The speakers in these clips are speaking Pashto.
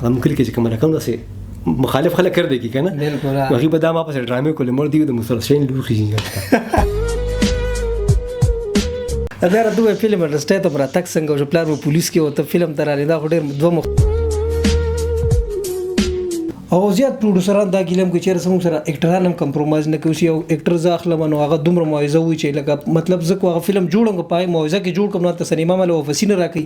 هم کلی کې چې کومه رقم داسې مخالف خلک کړ دی کنه بالکل هغه به دا ما په ډرامې کولې مړ دی د مسلسل لوخي دا راته فلم انډسټری ته براتک څنګه او پلان مو پولیس کې وته فلم ترالې دا ډېر دوه او زیات پروډوسران دا ګیلم کې چیرې سمو سره اکټران هم کمپرومایز نه کوي او اکټر ځاخله نو هغه دومره موعظه وي چې لکه مطلب زه کوغه فلم جوړم پای موعظه کې جوړ کوم نو ته سینما مله وفسینه راکې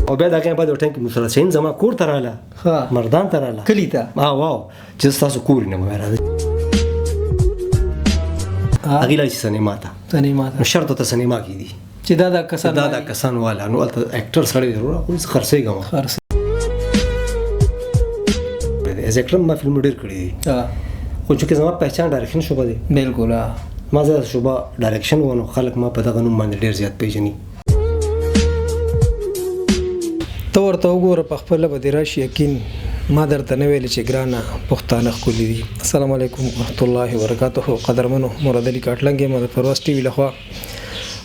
او بیا دا کې بعد ټیم کې مسلسل زما کور تراله ها مردان تراله کلی ته واو چې تاسو کور نه مې راځي هغه لای سینما ته شرط ته سینما کې دي چې دا کسان والا نو اکټر سره ضرور خو خرڅي غواړم از اکټر ما فلم ډیر کړی دي خو چې زما پہچان ډایرکشن شوبه دي بالکل ما زه شوبه ډایرکشن ونه خلک ما په دغه نوم باندې ډیر زیات پیژني تو ورته وګوره په خپل به راشي یقین ما درته نه ویل چې ګرانه پښتانه خولي دي. السلام علیکم ورحمت الله وبرکاته. قدرمنو مراد علي کاټلنګ ما د پرواز ټي وی لخوا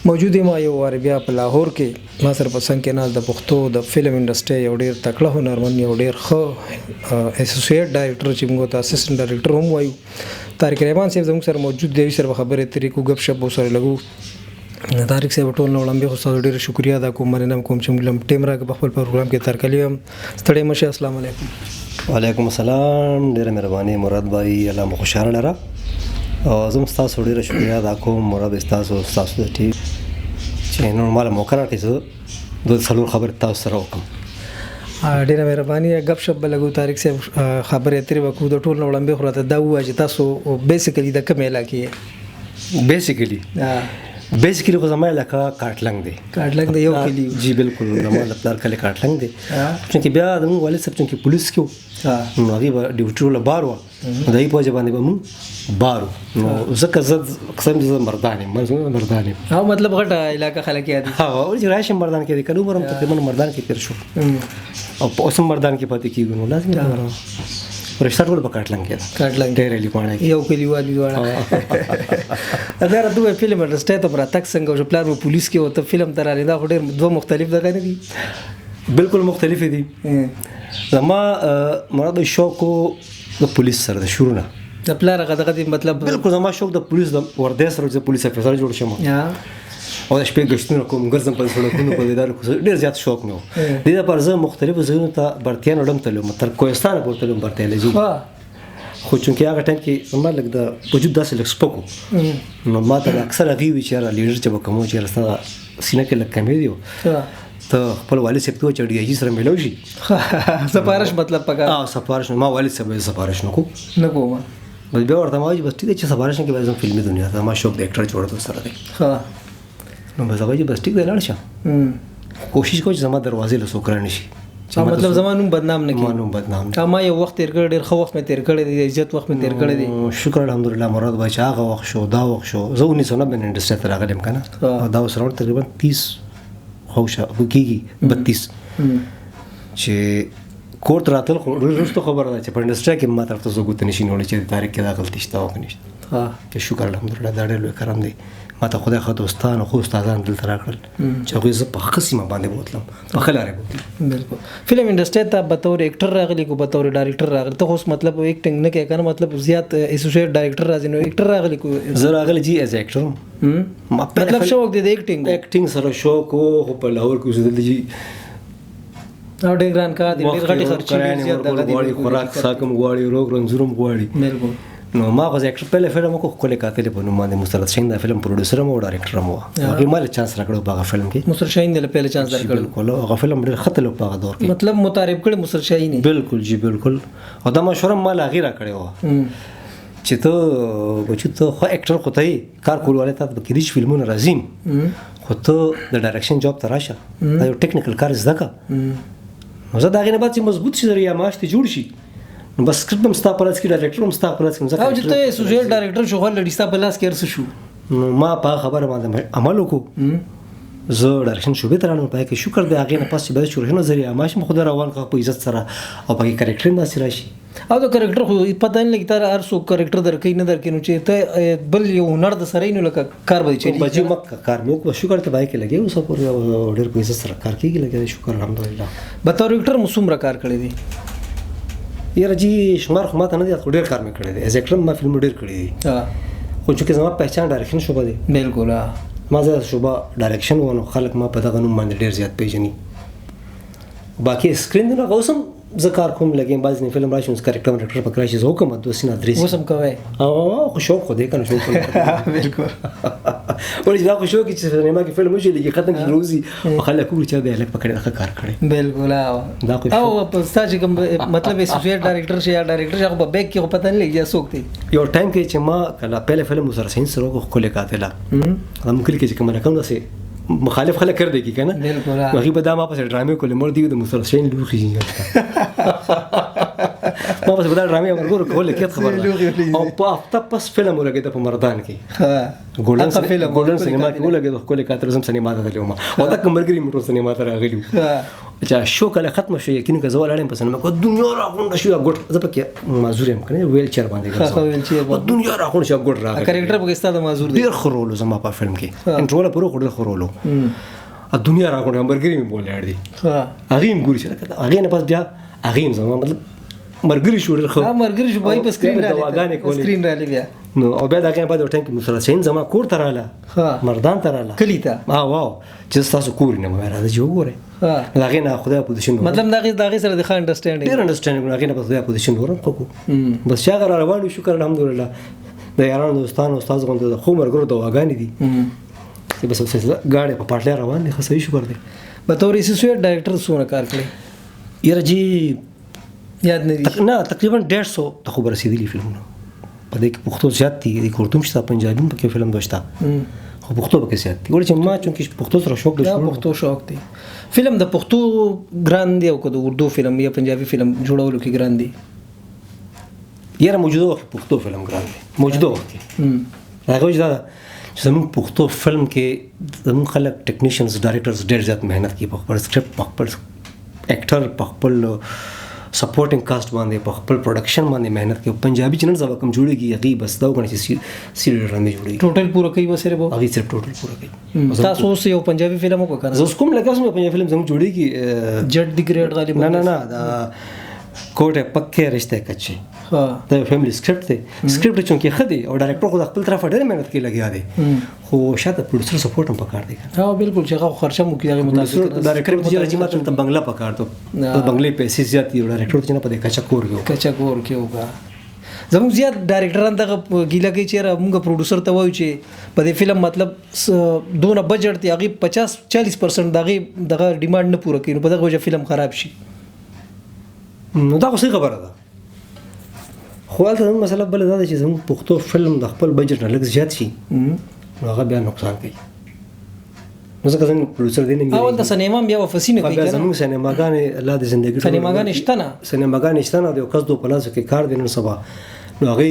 موجود ما یو وار بیا په لاهور کې ما سره پسند کې نال د پښتو د فلم انډسټری یو ډیر تکړه هنرمند یو ډیر ښه اسوسییټ ډایرکټر چې موږ ته اسسټنټ ډایرکټر هم وایو طارق رحمان صاحب زموږ سره موجود دی سره خبرې طریقو غب شپ سره لګو طارق صاحب ټول نو لمبه خو ډیر شکریا ادا کوم مننه کوم چې موږ ټیم را په خپل پروګرام کې تر کلیم ستړي مشه. السلام علیکم. وعلیکم السلام. ډیر مهرباني مراد بھائی الله مو خوشاله لره او زم تاسو ډیر شکریا ادا کوم مراد تاسو د ټیم چې نورمال موقع راکې زه د څلور خبر تاسو سره وکم. ډیره مهرباني. غب شپ لګو طارق صاحب خبرې اترې وکړو د ټول نو لمبه خو راته دا وایي چې تاسو بیسیکلی د کوم علاقې بیسیکلی خو زما علاقه کاټلنګ دی یو کلی جی بالکل زما د پلار کلی کاټلنګ دی چې بیا د موږ والد صاحب چې پولیس کې نو هغه ډیوټي ول بار و دای په ځبانې به مو بارو نو زکه زد قسم دې مردانې او مطلب غټه علاقه خلک یاد ها او چې راشم مردان کې کلو برم تقریبا مردان کې تیر شو او اوسم مردان کې پاتې کیږي نو لازم رشتہ ټول په کاټلنګ کې ډېر لیکوانه یو کلیوالي واړه دا راته فلم انډسټری ته براتک څنګه او پلان مو پولیس کې وته فلم ترالې دا ډېر دوه مختلف دغه نه دي بالکل مختلف دي. زما مراد شوق د پولیس سره د شروع نه د پلار غدغه مطلب بالکل زما شوق د پولیس د ورده سره د پولیس افسر جوړ شم او د شپې غشتونه کوم ګرځم په سړکونو په دیدار ډیر زیات شوق مې و د دې پر زه مختلفو ځایونو ته برتیان وړم تلم تر کوهستان پورته تلم برتیا لږه خو چونکې هغه ټایم کې زما لګ د وجود داسې لږ سپکو نو ما ته اکثر هغه وی چې را لیډر چې وکمو چې راسته سینه کې لګ کمې دی ته خپل والد صاحب ته چې ډي جی سره ملو شي سفارش مطلب پکا سفارش ما والد صاحب سفارش نه کوم بس بیا ورته ما چې بس ټیک چې سفارش کې به زم فلمي دنیا ته ما شوق د اکټر جوړته سره دی نو بس هغه بس ټیک دی لاړ شه کوشش کوم چې زما دروازې له سوکرا نشي مطلب زمانو بدنام نه کی ما یو وخت تیر کړ ډیر خو وخت مې تیر کړی دی عزت وخت مې تیر کړی دی شکر الحمدلله مراد بھائی چې هغه وخت شو دا وخت شو زه 1990 انډسټری ته راغلم کنه دا سره تقریبا 30 خوشا وکیږي 32 چې کورت راتل خو رښتو خبره ده چې په انډسټری کې ما طرف ته زه ګوت نشي نوړل چې تاریخ کې دا غلطی شته او کنيشته چې شکر الحمدلله دا ډېر لوی کرم دی ما ته خدای خو دوستان خو استادان دلته راکړل چې هغه زه په قسمه باندې بوتلم په خلاره بوتلم. بالکل فلم انډسټری ته به تور اکټر راغلی کو به تور ډایرکټر راغلی ته اوس مطلب اکټینګ نه کوي کنه مطلب زیات اسوسییټ ډایرکټر راځي نو اکټر راغلی کو زه راغلی جی ایز اکټر مطلب شوق دی د اکټینګ سره شوق او په لاهور کې زه د جی او ډېر ګران کار دی ډېر غټي خرچې زیات دغه دی خوراک ساکم غواړي روغ رنځورم غواړي بالکل نو ما غوښ اکټر په فلم کو خپل کاتل په نوم باندې مسترد شین دا فلم پروډوسر مو ډایرکټر مو هغه مال چانس راکړو په فلم کې مسترد شین د په چانس درکړو بالکل هغه فلم ډېر خطر په دور کې مطلب متعارف کړي مسترد شین بالکل جی بالکل او دا مشوره مال هغه را کړو چې ته خو اکټر خو ته کار کولواله ته د کیدیش فلمونو راځم خو ته د ډایرکشن جاب ته راشه دا یو ټیکنیکل کار زده کا نو زه دا غنه بعد چې مضبوط شي ذریعہ ماشته جوړ شي نو بس سکرپټ هم ستا پلاس کې ډایرکټر هم ستا پلاس کې او چې ته سوشل ډایرکټر شو غل لړستا پلاس کې ارس شو نو ما په خبره باندې عمل وکړو زه ډایرکشن شوبې ته راغلم پای کې شکر دی هغې نه پس چې باید شروع نظریه ماشم خدای روان کړه په عزت سره او پکې کرکټر هم داسې راشي او د کرکټر خو پته نه لګي تر هر څوک کرکټر درکې نه درکې نو چې ته بل یو هنر د سره نو لکه کار به چلی بچي مکه کار مې وکړ شکر ته پای کې لګي اوس پورې ډېر په عزت سره کار کېږي لګي شکر الحمدلله به تور اکټر مسوم را کار کړی دی یاره جی شمار خو ماته نه دی خو ډېر کار مې کړی دی ایز اکټر ما فلم ډېر کړی دی خو چې زما پہچان ډایرکشن شوبه دی بالکل ما زه شوبه ډایرکشن ونه خلک ما په دغه نوم باندې ډېر زیات پیژني باقي سکرین نه اوسم زه کار کوم لګیم بعض نه فلم راشي کرکټر ډایرکټر په کراشي زه کوم د سینا درې اوسم کوي او خو شوق خو دې کنه شوق بالکل ولې دا خو شوق چې سینما کې فلم وشي لګي ختم کې روزي خلک وګوري چې به لک پکړه ښه کار کړي بالکل دا خو او په ستاسو کوم مطلب اسوسییټ ډایرکټر شي یا ډایرکټر هغه په بیک کې خو پته نه لګي څوک دی یو ټایم کې چې ما کله پهله فلم سره سین سره کو خلک قاتله هم کلی کې چې کوم رقم ده مخالف خلک کړ دي کنه بالکل هغه به دا ما په ډرامې کولې مور دی د مسلسل لوخي ما په دا ډرامې ورګور کولې کې خبره او په هفته پس فلم ولګید په مردان کې ګولډن سینما کې ولګید خو کولې کاترزم سینما ته تلم او دا کومرګری موټر سینما ته راغلی چې شو کله ختم شو یقین که زول اړم په سینما کو دنیا راغونډه شو ګټ زه پکې معذور یم کنه ویل چیر باندې ګرځم دنیا راغونډه شو ګټ راغلی کرکټر پکې ستاسو معذور دی ډیر خرولو زما په فلم کې انټرول پرو ډیر خرولو ا دنیا راغونډه همبرګری می بولې اړ دي هغه هم ګوري چې هغه نه پس بیا هغه هم زما مطلب مرګري شو ډیر خو مرګري شو په سکرین راځي سکرین راځي بیا نو او بیا دا کې په ټیم کې مسلسل زما کور تراله مردان تراله کلی ته واو چې تاسو کور نه مې راځي جو ګوره دا غي نه خدای پوزیشن مطلب دا غي سره د ښه انډرستانډینګ ډیر انډرستانډینګ غي نه په خدای پوزیشن ورم خو بس شاګر روانو شکر الحمدلله د یارانو دوستانو استاد غونډه د خو مرګرو د واغانی دي چې بس ګاډي په پټلیا روان دي خو صحیح شکر دی به تور اسوسییټ ډایرکټر سونه کار کړی یاره جی یاد نه دي نه تقریبا 150 ته خو رسیدلی فلمونه په دې کې پښتو زیات دي د اردو شته پنجابي په کې فلم دوشتا خو پښتو په کې زیات دي ولې چې ما چونکې پښتو سره شوق دا پښتو شوق دی فلم د پښتو ګران دی او د اردو فلم یا پنجابي فلم جوړولو کې ګران دی یاره موجوده وخت پښتو فلم ګران دی موجوده وخت هغه دا چې زموږ پښتو فلم کې زموږ خلک ټیکنیشنز ډایرکټرز ډېر زیات مهنت کوي په خپل سکرپټ په خپل اکټر په خپل سپورټینګ کاسټ باندې په خپل پروډکشن باندې مهنت کوي پنجابي چینل زما کوم جوړيږي هغه بس دا وګڼي چې سیریل رمې جوړي ټوټل پورا کوي وسره به هغه صرف ټوټل پورا کوي تاسو اوس یو پنجابي فلم وکړه زه کوم لکه سم پنجابي فلم زموږ جوړيږي جټ دی ګریډ غالب نه دا کوټه پکې رشته کچي ها دا فیملی سکرپټ دی سکرپټ چونکې خدي او ډایرکټر خو د خپل طرفه ډېر مهنت کوي لګیا دی خو شاته پروډوسر سپورټ هم پکار دی ها بالکل چې هغه خرچه مو کیږي مطابق ډایرکټر چې راځي ماته ته بنگلا پکار ته بنگلې پیسې زیات دی ډایرکټر چې نه پدې کچا کور کې وګا زموږ زیات ډایرکټران دغه ګیله کوي چې موږ پروډوسر ته وایو چې په دې فلم مطلب دونه بجټ دی هغه 50-40% دغه ډیماند نه پوره کوي نو په دغه وجه فلم خراب شي نو دا څه خبره ده خو البته مسله بل دا چې زموږ پښتو فلم د خپل بجټ نه لږ زیات شي نو هغه بیا نقصان کوي نو ځکه څنګه پروډوسر دی نه اول د سینما بیا وفسینه کوي بیا زموږ سینماګانې الله د ژوندۍ سینماګانې شته نه د یو کس دو پلاس کې کار دی نن سبا نو هغه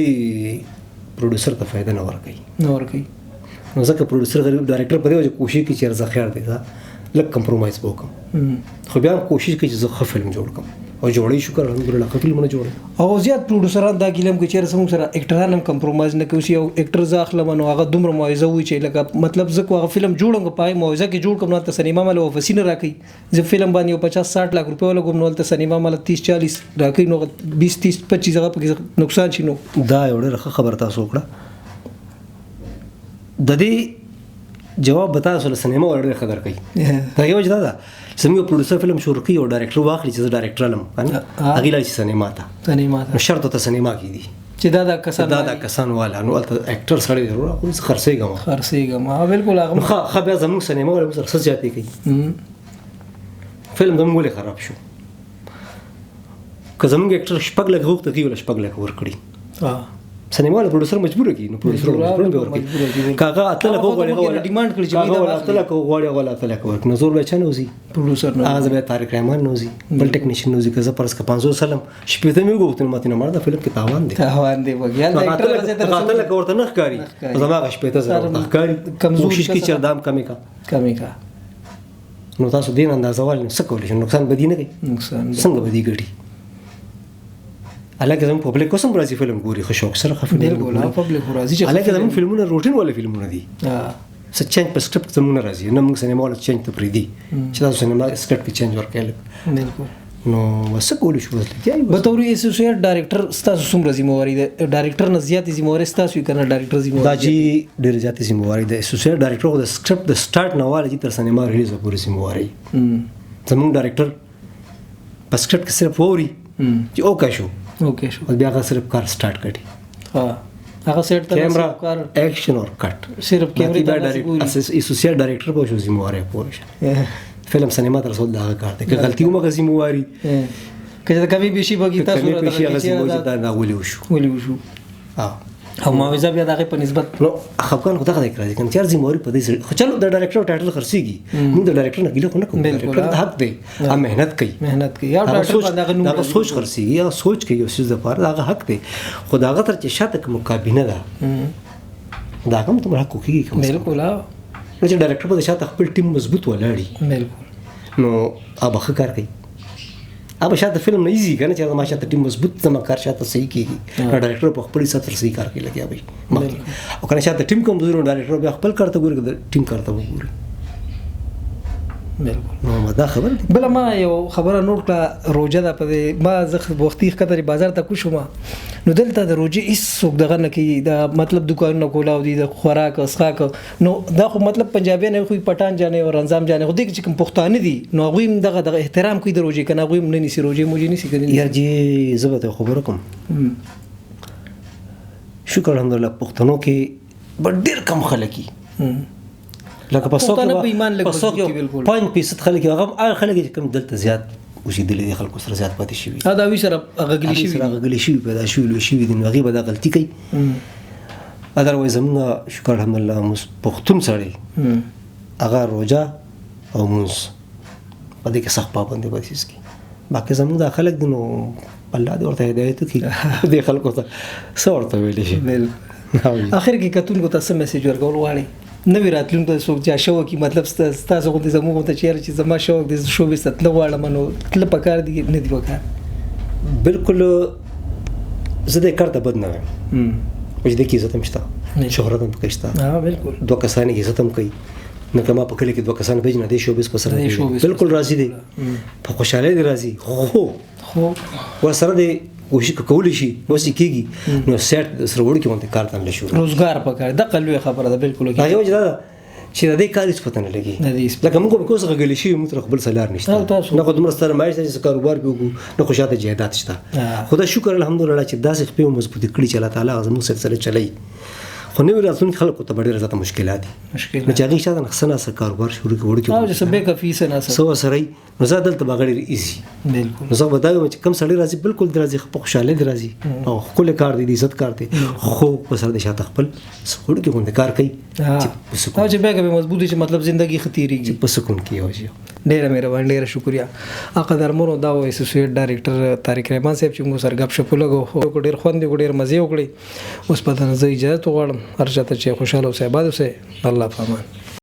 پروډوسر ته فائدہ نه ورکوي نو ځکه پروډوسر غریب ډایرکټر په دې وجه کوشش کوي چې ارزه خیر دی دا لږ کمپرومایز وکړم خو بیا کوشش کوي چې زه ښه فلم جوړ کړم او جوړی شکر الحمدلله ښه فلمونه جوړي او زیات پروډوسران دا ګیلم کوي چې زموږ سره اکټران هم کمپرومایز نه کوي او اکټر ځاخله نو هغه دومره معاوضه وي چې لکه مطلب زه هغه فلم جوړم پای معاوضه کې جوړ کوم نو ته سینما مال وفسینه راکې زه فلم باندې 50-60 لک روپیا لګوم نو ته سینما مال 30-40 راکې نو 20-30-25 هغه پکې نقصان شي نو دا یو ډېر خبر تاسو وکړه د دې جواب بتا سول سینما ورډه خبر کوي دا یو جدا ده سمو پروډوسر فلم شروع کوي او ډایرکټر واخلي چې ډایرکټر علم کنه هغه لای سینما ته شرط ته سینما کې دي چې دا کسان والا نو اکټر سره ضرور خو خرڅېږم ها بالکل هغه خو بیا زموږ سینما ولا سره څه جاتې کوي فلم دمو ولې خراب شو که زموږ اکټر شپږ لک وخت کوي ولا شپږ لک ور کړی سینما له پروډوسر مجبور کی نو پروډوسر مجبور کی کاغه اتل کو غوړي ډیماند کړی چې دا اتل کو غوړي ولا اتل کو نظر به چنه وزي پروډوسر نو از به طارق رحمان نوزي بل ټیکنیشن نوزي که زپرس کا 500 سلام شپته می وګورتل ماته نه مردا فلم کې تاوان دی وګیال دا اکټر اتل کو ورته نه ښکاری زما شپته زما ښکاری کوشش کی چې دام کمی کا نو تاسو دین اندازه وال څه کولی شئ نقصان به دې نه کوي نقصان څنګه به دې ګټي حالکه زموږ پبلک کوم راځي فلم ګوري خو شوق سره خفه بالکل پبلک راځي چې حالکه زموږ فلمونه روټین والا فلمونه دي څه چینج په سکرپټ زموږ نه راځي نه موږ سینما والا چینج ته پرېږدي چې تاسو سینما سکرپټ کې چینج ورکړئ بالکل نو څه کولی شو به طور اسوسییټ ډایرکټر ستاسو څومره ذمہواري ده ډایرکټر نه زیاتې ذمہواري ستاسو یې کنه ډایرکټر ذمہواري دا چې ډېر زیاتې ذمہواري ده اسوسییټ ډایرکټر خو د سکرپټ د سٹارټ نه واله چې تر سینما ریلیز پورې ذمہواري زموږ ډایرکټر په سکرپټ کې صرف ووري چې اوکې شو بیا هغه صرف کار سٹارټ کړي هغه سیټ ته کیمرا ایکشن اور کټ صرف کیمرې ته اسوسییټ ډایرکټر په شو ذمہواري پوه فلم سینما تر څو دا کار دی که غلطي ومه ذمہواري که کمی بیشي بګی تاسو کمی بیشي هغه ذمہواري دا نه ولې وشو او معاوضه بیا دغه په نسبت نو خپګان خو دغه راځي کنه چې ذمہواري په دې خو چلو د ډایرکټر ټایټل خرڅيږي موږ د ډایرکټر نه ګیله خو نه کوو ډایرکټر حق دی مهنت کوي یا ډایرکټر باندې هغه سوچ خرڅيږي یا سوچ کوي او څه د پاره هغه حق دی خو دا هغه تر چې شاته مقابله ده دا کوم تمره حق کوي کوم بالکل نو چې ډایرکټر په شاته خپل ټیم مضبوط ولاړي بالکل نو ابه ښه کار کوي ابه شاته فلم نه ایزي کنه چې ما شاته ټیم مضبوط زما کار شاته صحیح کیږي ډایرکټر په خپل ساتر صحیح کار کوي لګیا وي او کنه شاته ټیم کمزور ډایرکټر بیا خپل کار ته ګوري ټیم کار ته وګوري بالکل نو دا خبر بل ما یو خبره نوٹ کړه روزه ده په ما زخ وختي خطر بازار ته کوشم نو دلته د روزه هیڅ څوک دغه نه کوي دا مطلب دکانونه کولاو دي د خوراک اسخاک نو دا خو مطلب پنجابیان خو پټان جانې او رنظام جانې خو دې چې کوم پښتانه دي نو هغه دغه احترام کوي د روزه کنه هغه نه نسی روزه موجي نسی کوي یار جی زبته خبره کوم شکر الحمدلله پښتنو کې ډېر کم خلک لکه په څوک 5% خلک هغه خلک چې کوم دلته زیات اوسېدلي دي خلکو سره زیات پاتې شوي دا وی سره غلي شوي پیدا شوي دي نو هغې به دا غلطي کوي ادروایز زموږ شکر الحمدلله پښتون سړی هغه روژه او مونځ په دې کې سخت پابندي به څیز کړي باقي زموږ دا خلک دي نو الله دې ورته هدایت وکړي دې خلکو ته څه ورته ویلی شي اخر کې کتونکو ته څه میسیج ورکول غواړئ نوې راتلونکو څوک چې شوق کی مطلب تاسو غو د زموږ ته چیرې چې زما شوق د شو به ستل غواړم نو تل پکار دي نه دی وکړ بالکل زه دې کار ته بد نه وایم چې دې کې عزت هم شته شهرت هم پکې شته بالکل دوه کسان کې عزت هم کوي نو کما په کلی کې دوه کسان به نه دي شو به پسره بالکل راضي دي په خوشاله دي راضي خو ورسره دي کوشش کولی شي وسی کیږي نو سیټ سره وړو کې مونږ کار ته نشو روزګار پکړه د قلوي خبره ده بالکل کې هغه وجه ده چې د دې کار هیڅ پته نه لګي لکه موږ په کوڅه غلي شي موږ خپل سلار نشته نه خو دومره ستاره مایش چې کاروبار وکړو نه خو شاته جهادات شته خدای شکر الحمدلله چې داسې خپل مضبوطی کړی چې الله تعالی زموږ سره چلای خو نو راتلونکي خلکو ته ډېر زیاته مشکلات دي نو چې هغه شاته نقصان سره کاروبار شروع وړو کې او چې سبه کفي سره سو سره نو زادل ته بغیر ایزي بالکل نو زه ودایم چې کم سړی راځي بالکل درځي په خوشاله درځي او خپل کار دي عزت کار دي خو په سر د شاته خپل وړو کې باندې کار کوي او چې به مضبوطی چې مطلب ژوندۍ ختیریږي په سکون کې وځي ډېر مهربان ډېر شکریا اقدر مونږ دا وایي اسوسییټ ډایرکټر طارق رحمان صاحب چې موږ سره غب شپ لګو ډېر خوند ډېر مزه وکړي اوس په دغه اجازه غواړم هر چاته چې خوشاله اوسه آباد اوسه الله پامان